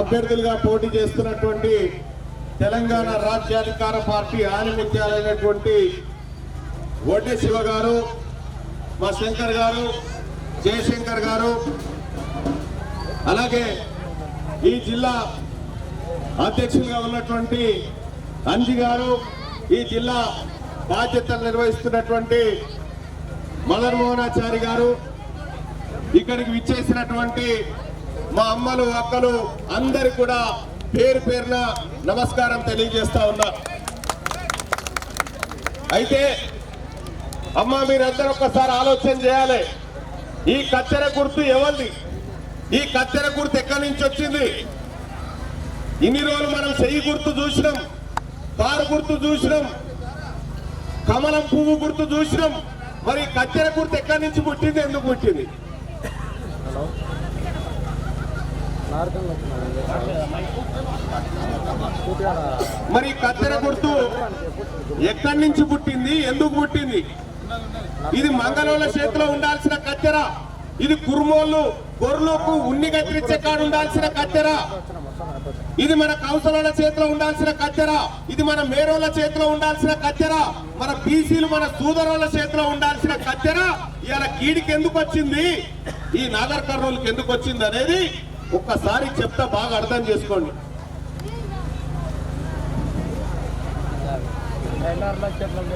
అభ్యర్థులుగా పోటీ చేస్తున్నటువంటి తెలంగాణ రాజ్యాధికార పార్టీ ఆనిముత్యాలైనటువంటి వడ్డే శివ గారు, మా శంకర్ గారు, జయశంకర్ గారు, అలాగే ఈ జిల్లా అధ్యక్షులుగా ఉన్నటువంటి అంజి గారు, ఈ జిల్లా బాధ్యతలు నిర్వహిస్తున్నటువంటి మదన్ మోహనాచారి గారు, ఇక్కడికి విచ్చేసినటువంటి మా అమ్మలు అక్కలు అందరికి కూడా పేరు పేరున నమస్కారం తెలియజేస్తా ఉన్నా. అయితే అమ్మ, మీరందరూ ఒక్కసారి ఆలోచన చేయాలి. ఈ కత్తెర గుర్తు ఎవరిది? ఈ కత్తెర గుర్తు ఎక్కడి నుంచి వచ్చింది? ఇన్ని రోజులు మనం చెయ్యి గుర్తు చూసినాం, కారు గుర్తు చూసినాం, కమలం పువ్వు గుర్తు చూసినాం. మరి కత్తెర గుర్తు ఎక్కడి నుంచి పుట్టింది, ఎందుకు పుట్టింది? మరి కత్తెర గుర్తు ఎక్కడి నుంచి పుట్టింది, ఎందుకు పుట్టింది? ఇది మంగళోళ్ళ చేతిలో ఉండాల్సిన కత్తెర, ఇది కుర్మోళ్ళు గొర్రెలకు ఉన్ని కత్తిరించే కాడ ఉండాల్సిన కత్తెర, ఇది మన కౌసలోళ్ళ చేతిలో ఉండాల్సిన కత్తెర, ఇది మన మేరోళ్ళ చేతిలో ఉండాల్సిన కత్తెర, మన బీసీలు మన సూదరోళ్ళ చేతిలో ఉండాల్సిన కత్తెర ఇలా కీడికి ఎందుకు వచ్చింది, ఈ నాగర్ కర్నూలుకి ఎందుకు వచ్చింది అనేది ఒక్కసారి చెప్తా, బాగా అర్థం చేసుకోండి.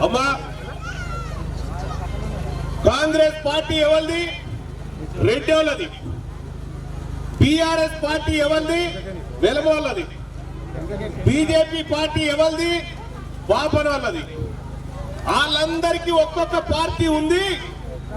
అమ్మా, కాంగ్రెస్ పార్టీ ఎవరిది? రెడ్డోళ్ళది. బీఆర్ఎస్ పార్టీ ఎవరిది? వెలమోళ్ళది. బీజేపీ పార్టీ ఎవరిది? బాపనోళ్ళది. వాళ్ళందరికీ ఒక్కొక్క పార్టీ ఉంది.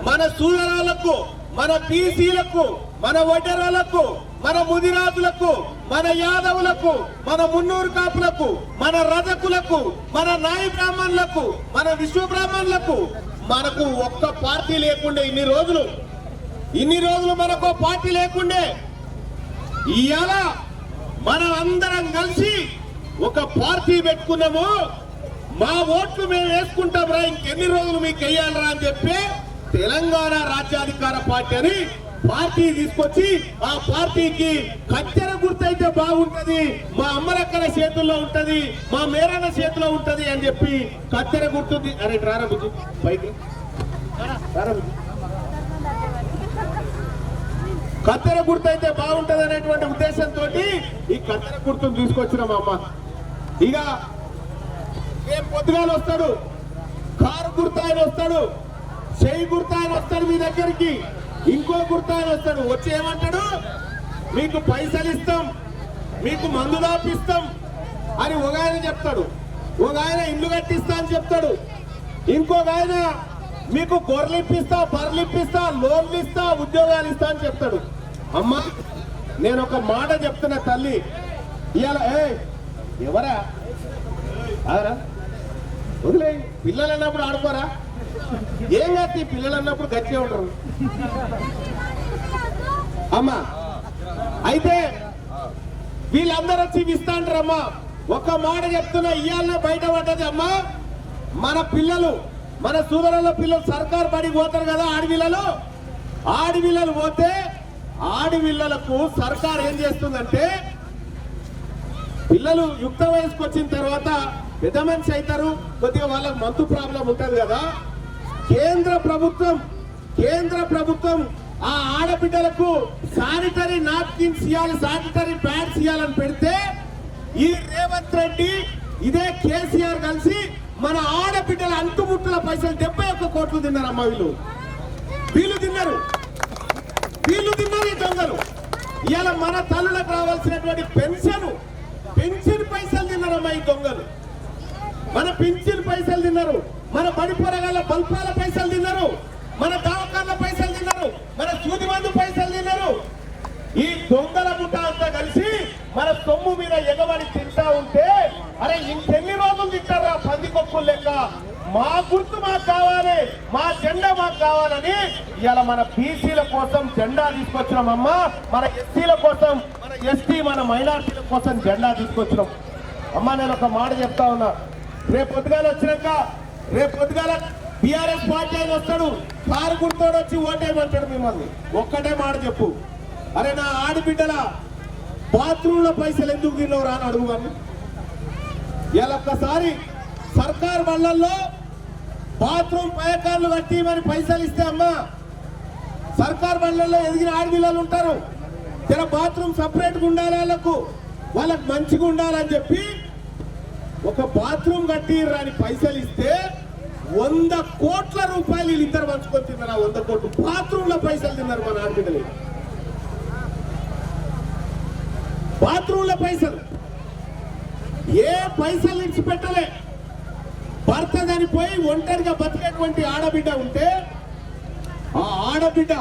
మన సూదరాలకు, మన బీసీలకు, మన వడ్డెరాలకు, మన ముదిరాజులకు, మన యాదవులకు, మన మున్నూరు కాపులకు, మన రజకులకు, మన నాయి బ్రాహ్మణులకు, మన విశ్వ బ్రాహ్మణులకు మనకు ఒక్క పార్టీ లేకుండే ఇన్ని రోజులు మనకు పార్టీ లేకుండే. ఇవాళ మనం అందరం కలిసి ఒక పార్టీ పెట్టుకున్నాము. మా ఓట్లు మేము వేసుకుంటాం రా, ఇంకెన్ని రోజులు మీకు వెయ్యాలరా అని చెప్పి తెలంగాణ రాజ్యాధికార పార్టీ అని పార్టీ తీసుకొచ్చి, ఆ పార్టీకి కత్తెర గుర్తయితే బాగుంటది, మా అమ్మలక్కల చేతుల్లో ఉంటది, మా మేరన్న చేతిలో ఉంటది అని చెప్పి కత్తెర గుర్తు. అరే రారా బుజ్జి, పైకి రారా బుజ్జి. కత్తెర గుర్తు అయితే బాగుంటది అనేటువంటి ఉద్దేశంతో ఈ కత్తెర గుర్తును తీసుకొచ్చినాం అమ్మ. ఇక రేపు పొద్దుగాలు వస్తాడు, కారు గుర్తు ఆయన వస్తాడు, చెయ్యి గుర్తు ఆయన వస్తాడు మీ దగ్గరికి, ఇంకో గుర్తు ఆయన వస్తాడు. వచ్చి ఏమంటాడు, మీకు పైసలు ఇస్తాం, మీకు మందు దాపిస్తాం అని ఒక ఆయన చెప్తాడు, ఒక ఆయన ఇల్లు కట్టిస్తా అని చెప్తాడు, ఇంకొక ఆయన మీకు గొర్రెలు ఇప్పిస్తా, బర్రెలు ఇప్పిస్తా, లోన్లు ఇస్తా, ఉద్యోగాలు ఇస్తా అని చెప్తాడు. అమ్మా, నేను ఒక మాట చెప్తున్నా తల్లి, ఇవాళ ఎవరా అదరా వదిలే, పిల్లలు అన్నప్పుడు ఆడుకోరా, ఏం కాదు, పిల్లలు అన్నప్పుడు గట్టిగా ఉంటారు అమ్మా. అయితే వీళ్ళందరూ వచ్చి ఇస్తా అంటారమ్మా. ఒక్క మాట చెప్తున్నా, ఇవాళ బయట పడ్డది అమ్మా, మన పిల్లలు, మన సూదరుల పిల్లలు సర్కారు బడికి పోతారు కదా, ఆడపిల్లలు పోతే ఆడపిల్లలకు సర్కారు ఏం చేస్తుందంటే, పిల్లలు యుక్త వయసుకు వచ్చిన తర్వాత పెద్ద మనిషి అవుతారు, కొద్దిగా వాళ్ళకి మంతు ప్రాబ్లం ఉంటది కదా, కేంద్ర ప్రభుత్వం ఆ ఆడబిడ్డలకు శానిటరీ నాప్కిన్స్ ఇవ్వాలి, శానిటరీ ప్యాడ్స్ ఇవ్వాలని పెడితే ఈ రేవంత్ రెడ్డి ఇదే కేసీఆర్ కలిసి మన ఆడబిడ్డల అంటుముట్టుల పైసలు 71 కోట్లు తిన్నారమ్మా. వీళ్ళు తిన్నారు ఈ దొంగలు. ఇవాళ మన తల్లులకు రావాల్సినటువంటి పెన్షన్ పైసలు తిన్నారమ్మా ఈ దొంగలు. మన పెన్షన్ పైసలు తిన్నారు, మన బడి పొరగాల బల్పాల పైసలు తిన్నారు, మన దవాఖాన్ల పైసలు తిన్నారు, మన సూది మందు పైసలు తిన్నారు. ఈ దొంగల ముఠ అంతా కలిసి మన సొమ్ము మీద ఎగబడి తింటా ఉంటే, అరే ఇంకెన్ని రోజులు తింటారా పందికొక్కులు లెక్క, మా గుర్తు మాకు కావాలి, మా జెండా మాకు కావాలని ఇవాళ మన బీసీల కోసం జెండా తీసుకొచ్చినామమ్మా. మన ఎస్సీల కోసం, మన ఎస్టీ, మన మైనార్టీల కోసం జెండా తీసుకొచ్చినాం అమ్మా. నేను ఒక మాట చెప్తా ఉన్నా, రేపు పొద్దుగాల టీఆర్ఎస్ పార్టీ ఆయన వస్తాడు, కారు గుర్తోడు వచ్చి ఓటేయమంటాడు మిమ్మల్ని. ఒక్కటే మాట చెప్పు, అరే నా ఆడబిడ్డల బాత్రూంలో పైసలు ఎందుకు తిన్నవరా అని అడుగుగాను. ఇలా ఒక్కసారి సర్కార్ బళ్ళల్లో బాత్రూమ్ పయకాలు కట్టి మరి పైసలు ఇస్తే అమ్మా, సర్కార్ బళ్ళల్లో ఎదిగిన ఆడపిల్లలు ఉంటారు, జర బాత్రూమ్ సపరేట్గా ఉండాలి, వాళ్ళకు మంచిగా ఉండాలని చెప్పి ఒక బాత్రూమ్ కట్టి రాని పైసలు ఇస్తే 100 కోట్ల రూపాయలు వీళ్ళిద్దరు పంచుకొని తిన్నారు. 100 కోట్లు బాత్రూంలో పైసలు తిన్నారు మన ఆడపిల్లలు. బాత్రూంలో పైసలు ఏ పైసలు విడిచిపెట్టలే. భర్త చనిపోయి ఒంటరిగా బతికేటువంటి ఆడబిడ్డ ఉంటే ఆ ఆడబిడ్డ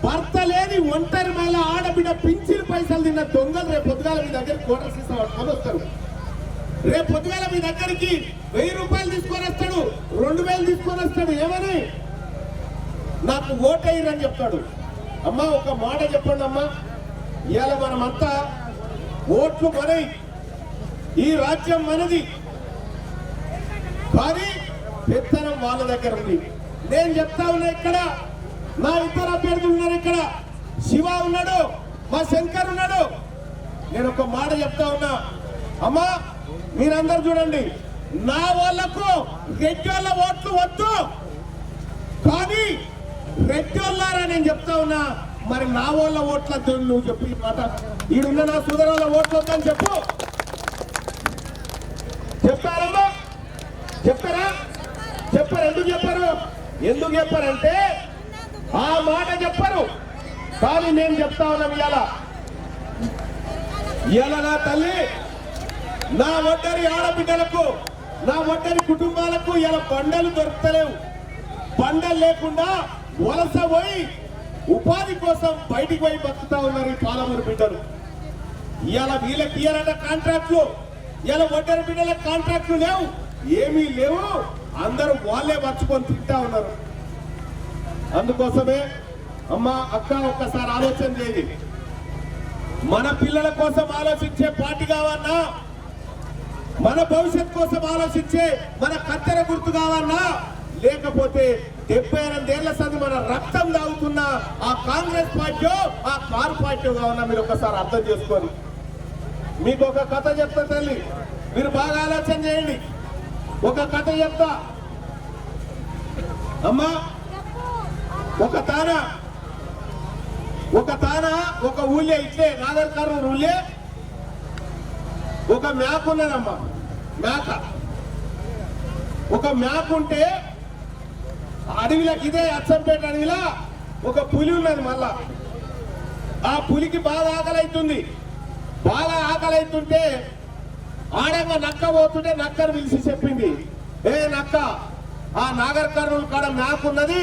భర్త లేని ఒంటరి మహిళ ఆడబిడ్డ పింఛన్ పైసలు తిన్న దొంగలు రేపు పొద్దుగాల మీ దగ్గరికి కోటర్ సీసా పట్టుకొని వస్తారు. రేపు పొద్దుగాల మీ దగ్గరికి 1000 రూపాయలు తీసుకొని వస్తాడు, 2000 తీసుకొని వస్తాడు. ఏమని నాకు ఓటేయరని చెప్తాడు. అమ్మా ఒక మాట చెప్పండి అమ్మా, ఇవాళ మనమంతా ఓట్లు మనవి, ఈ రాజ్యం మనది, కానీ పెత్తనం వాళ్ళ దగ్గర ఉంది. నేను చెప్తా ఉన్నా, ఇక్కడ నా 2 అభ్యర్థులు ఉన్నారు, ఇక్కడ శివ ఉన్నాడు, మా శంకర్ ఉన్నాడు. నేను ఒక మాట చెప్తా ఉన్నా, అమ్మా మీరందరూ చూడండి, నా వాళ్ళకు రెడ్డోళ్ళ ఓట్లు వద్దు, కానీ రెడ్డోళ్ళారా నేను చెప్తా ఉన్నా, మరి నా వాళ్ళ ఓట్లతో నువ్వు చెప్పు ఈ మాట. ఈడున్న నా సుధరాల ఓట్లు వద్దని చెప్పు. చెప్పారమ్మా, చెప్పారా? చెప్పారు. ఎందుకు చెప్పారంటే ఆ మాట చెప్పరు, కానీ నేను చెప్తా ఉన్నాం. ఇవాళ నా తల్లి, నా ఒంటరి ఆడబిడ్డలకు, నా ఒంటరి కుటుంబాలకు ఇలా బండలు దొరుకుతలేవు. బండలు లేకుండా వలస పోయి ఉపాధి కోసం బయటికి పోయి బతుకుతా ఉన్నారు ఈ పాలమూరు బిడ్డలు. ఇవాళ వీళ్ళకి ఇయ్యాలంట కాంట్రాక్ట్లు, ఇలా ఒంటరి బిడ్డలకు కాంట్రాక్ట్లు లేవు, ఏమీ లేవు, అందరూ వాళ్ళే మర్చుకొని తింటా ఉన్నారు. అందుకోసమే అమ్మా అక్క ఒక్కసారి ఆలోచన చేయండి. మన పిల్లల కోసం ఆలోచించే పార్టీ కావన్నా, మన భవిష్యత్ కోసం ఆలోచించే మన కత్తెర గుర్తు కావన్నా, లేకపోతే 78 ఏళ్ల సంది మన రక్తం తాగుతున్న ఆ కాంగ్రెస్ పార్టీ, ఆ కారు పార్టీ కావన్నా, మీరు ఒకసారి అర్థం చేసుకోండి. మీకు ఒక కథ చెప్తా తల్లి, మీరు బాగా ఆలోచన చేయండి. ఒక కథ చెప్తా అమ్మా. ఒక తాన ఒక ఊళ్ళే, ఇట్లే నాగర్ కర్నూలు ఊళ్ళే ఒక మేక ఉన్నదమ్మా. ఒక మేక ఉంటే అడవిలోకి, ఇదే అచ్చంపేట అడవిలో ఒక పులి ఉన్నది. మళ్ళా ఆ పులికి బాగా ఆకలి అవుతుంటే ఆడంగా నక్క పోతుంటే నక్కను పిలిచి చెప్పింది, ఏ నక్క, ఆ నాగర్ కర్నూలు కాడ మేక ఉన్నది,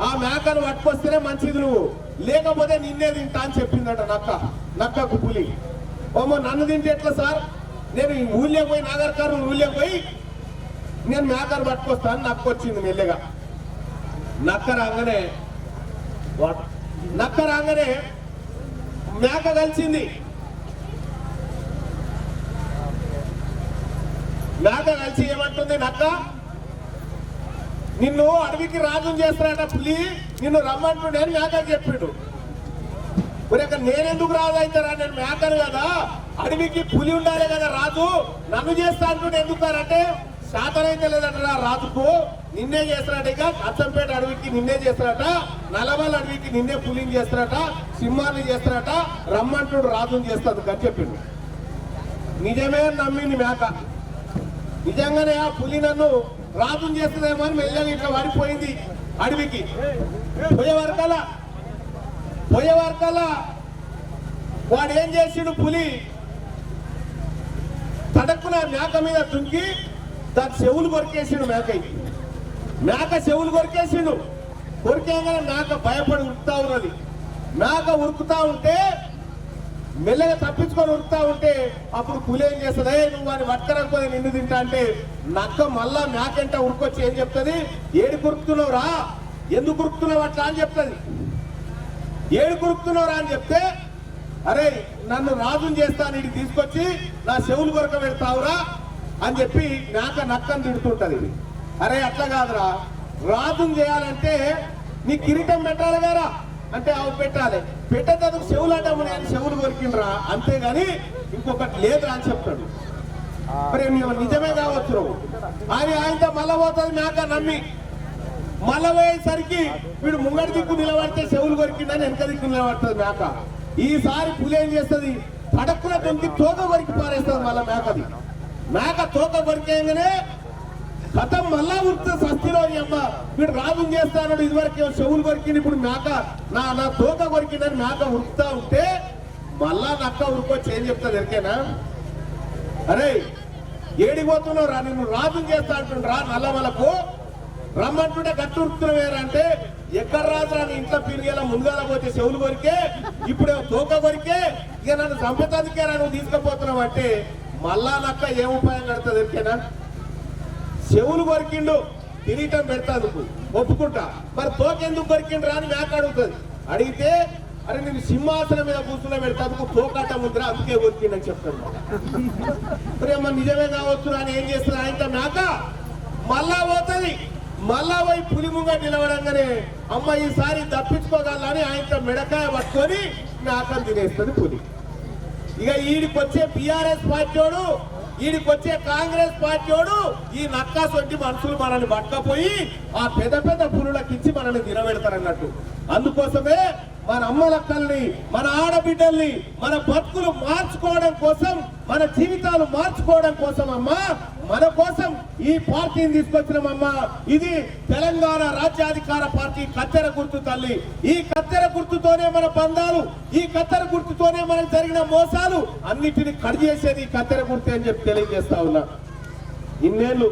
ఆ మేకను పట్టుకొస్తేనే మంచిది, నువ్వు లేకపోతే నిన్నే తింటా అని చెప్పిందట నక్కకు పులి. ఓమో నన్ను తింటే ఎట్లా సార్, నేను ఈ ఊళ్ళో పోయి నాగర్ కర్నూలు ఊళ్ళో పోయి నేను మేకను పట్టుకొస్తాను. నక్క వచ్చింది మెల్లగా. నక్క రాగానే మేక కలిసింది. మేక కలిసి ఏమంటుంది, నక్క నిన్ను అడవికి రాజు చేస్తాడట పులి, నిన్ను రమ్మంటుండే అని మేకకు చెప్పిండు. మరి అక్కడ నేనెందుకు రాజు అవుతారా, నేను మేకను కదా, అడవికి పులి ఉండాలి కదా రాజు, నన్ను చేస్తా అంటుండే ఎందుకంటే శాతనైతే లేదట రాజుకు, నిన్నే చేస్తాడట. ఇక అచ్చంపేట అడవికి నిన్నే చేస్తాడట, నల్లమల్ల అడవికి నిన్నే పులిని చేస్తాడట, సింహాన్ని చేస్తాడట, రమ్మంటుడు రాజుని చేస్తాడు అని చెప్పిండు. నిజమే నమ్మింది మేక. నిజంగానే ఆ పులి నన్ను రాజుని చేస్తుందేమో అని మెల్లగా ఇట్లా పడిపోయింది అడవికి. పోయేవారికల్లా వాడు ఏం చేసిండు, పులి తడక్కున మేక మీద దుంకి దాని చెవులు కొరికేసిండు. మేక చెవులు కొరికేసిండు. కొరికేగానే మేక భయపడి ఉరుకుతా ఉన్నది. మేక ఉరుకుతా ఉంటే మెల్లగా తప్పించుకొని ఉరుకుతా ఉంటే అప్పుడు పులి ఏం చేస్తుంది, నువ్వు వాడిని పట్టుకరనుకొని నిన్ను తింటా అంటే నక్క మళ్ళా మేకంట ఉరుకొచ్చి ఏం చెప్తుంది, ఏడు కురుకుతున్నావు రా, ఎందుకు కురుకుతున్నావు అట్లా అని చెప్తుంది. ఏడు కురుకుతున్నావు రా అని చెప్తే, అరే నన్ను రాజుని చేస్తాను, ఇటు తీసుకొచ్చి నా చెవులు కొరక పెడతావురా అని చెప్పి మేక నక్కను తిడుతుంటది. అరే అట్లా కాదురా, రాజుని చేయాలంటే నీ కిరీటం పెట్టాలి కదా, అంటే అవి పెట్టాలి, పెట్టేందుకు చెవులు అంటాము, నేను చెవులు కొరికినరా అంతేగాని ఇంకొకటి లేదురా అని చెప్తాడు. మరి నిజమే కావచ్చు అని ఆయనతో మళ్ళా పోతుంది మేక నమ్మి. మళ్ళా పోయేసరికి వీడు ముంగడి దిక్కు నిలబడితే చెవులు కొరికిందని వెనక దిక్కు నిలబడుతుంది మేక. ఈసారి పులి ఏం చేస్తుంది, పడక్కున దొరికి తోక కొరికి పారేస్తుంది. మళ్ళా మేకది మేక తోక కొరికేయగానే కథం మళ్ళా ఉరుకుతుంది సస్తిలో. అమ్మ వీడు రాజు చేస్తాను, ఇదివరకు చెవులు కొరికింది, ఇప్పుడు మేక నా తోక కొరికిందని మేక ఉరుకుతా ఉంటే మళ్ళా నక్క ఉరుకొచ్చి ఏం చెప్తాది ఎరికేనా, అరే ఏడిపోతున్నావు రా, నిన్ను రాజు చేస్తా అంటుండ్రా నల్లమలకు రమ్మంటుంటే గట్టు ఉరుకుతున్నావేరా అంటే, ఎక్కడ రాదురా నీ ఇంట్లో పిరిగేలా ముందుగా పోతే చెవులు కొరికే, ఇప్పుడు తోక కొరికే, ఇక నన్ను చంపేందుకేరా నువ్వు తీసుకుపోతున్నావు అంటే మళ్ళా నక్క ఏం ఉపాయం కడుతుంది ఎరికేనా, చెవులు కొరికిండు తిరిగటం పెడతాదుకు ఒప్పుకుంటా, మరి తోక ఎందుకు కొరికిండ్రా అని మేక అడుగుతుంది. అడిగితే అరే నేను సింహాసనం మీద కూర్చున్న పెడతాదుకు తోకాట ముద్ర అందుకే కొరికిండని చెప్తాను. మరి అమ్మ నిజమే కావచ్చు అని ఏం చేస్తుంది ఆయన మేక మళ్ళా పోతుంది. మళ్ళా పోయి పులి ముంగ నిలవడంగానే అమ్మ ఈసారి తప్పించుకోగలని ఆయనతో మెడకాయ పట్టుకొని మేకను తినేస్తుంది పులి. ఇక ఈడికొచ్చే బిఆర్ఎస్ పార్టీోడు, ఈడికొచ్చే కాంగ్రెస్ పార్టీోడు ఈ నక్కాసొంటి మనుషులు మనల్ని పట్టకపోయి ఆ పెద్ద పెద్ద పులులకిచ్చి మనల్ని నిలబెడతారన్నట్టు. అందుకోసమే మన అమ్మలక్కల్ని, మన ఆడబిడ్డల్ని, మన బతుకులు మార్చుకోవడం కోసం, మన జీవితాలు మార్చుకోవడం కోసం అమ్మా, మన కోసం ఈ పార్టీని తీసుకొచ్చినామమ్మా. ఇది తెలంగాణ రాజ్యాధికార పార్టీ కత్తెర గుర్తు తల్లి. ఈ కత్తెర గుర్తుతోనే మన బంధాలు, ఈ కత్తెర గుర్తుతోనే మనకు జరిగిన మోసాలు అన్నిటిని కట్ చేసేది ఈ కత్తెర గుర్తు అని చెప్పి తెలియజేస్తా ఉన్నా. ఇన్నేళ్ళు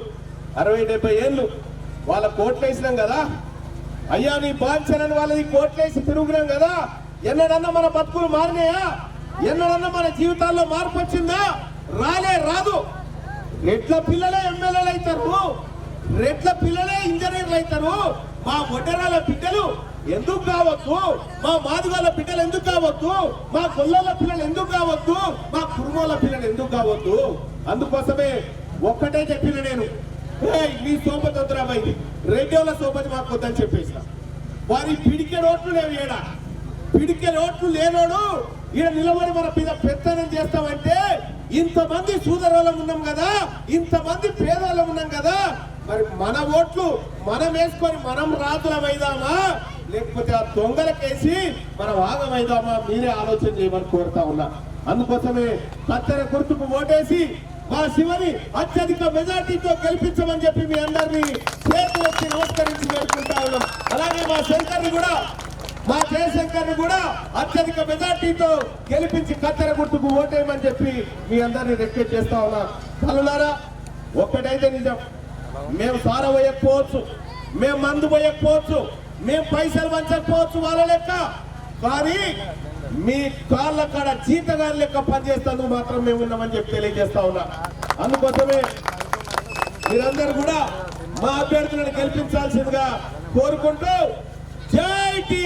60-70 ఏళ్ళు వాళ్ళ కోట్లేసినాం కదా అయ్యా, నీ బాంచనని వాళ్ళది కోట్లేసి తిరుగుతున్నాం కదా, ఎన్నడన్నా మన బతుకులు మారినాయా, ఎన్నడన్నా మన జీవితాల్లో మార్పు వచ్చిందా, రాదు. రెట్ల పిల్లలే ఎమ్మెల్యేలు అవుతారు, రెట్ల పిల్లలే ఇంజనీర్లు అవుతారు. మా ఒడ్డరాల బిడ్డలు ఎందుకు కావద్దు, మా మాదిగోళ్ళ బిడ్డలు ఎందుకు కావద్దు, మా కొల్లోళ్ళ పిల్లలు ఎందుకు కావద్దు, మా కుటుంబాల పిల్లలు ఎందుకు కావద్దు. అందుకోసమే ఒక్కటే చెప్పిన నేను, మీ సోపతి వద్దురాబాయి, రెడ్డిల సోపతి మాకు వద్దని చెప్పేసిన. వారి పిడికె రోట్లు లేవు, ఏడా పిడికె రోట్లు లేనోడు ఈడ నిలబడి మన మీద పెత్తనం చేస్తామంటే, ఇంతమంది సూదరోళ్ళం ఉన్నాం కదా, ఇంతమంది పేదోళ్ళం ఉన్నాం కదా, మరి మన ఓట్లు మనం వేసుకొని మనం రాజులమైదామా, లేకపోతే ఆ దొంగలకేసి మనం ఆగమైదామా, మీరే ఆలోచన చేయమని కోరుతా ఉన్నా. అందుకోసమే కత్తెర గుర్తుకు ఓటేసి మా శివని అత్యధిక మెజార్టీతో గెలిపించమని చెప్పి మీ అందరినీ చేతులెత్తి నమస్కరించి వేడుకుంటా ఉన్నాం. అలాగే మా శంకర్ని కూడా, మా జయశంకర్ని కూడా అత్యధిక మెజార్టీతో గెలిపించి కత్తెర గుర్తుకు ఓటేయమని చెప్పి మీ అందరినీ రిక్వెస్ట్ చేస్తా ఉన్నా. తల్లులారా, ఒక్కటైతే నిజం, మేము సార పోయకపోవచ్చు, మేము మందు పోయకపోవచ్చు, మేము పైసలు పంచకపోవచ్చు వాళ్ళ లెక్క, కానీ మీ కాళ్ళ కాడ జీతగారి లెక్క పనిచేస్తాను మాత్రం మేము ఉన్నామని చెప్పి తెలియజేస్తా ఉన్నా. అందుకోసమే మీరందరూ కూడా మా అభ్యర్థులను గెలిపించాల్సిందిగా కోరుకుంటూ, జై టి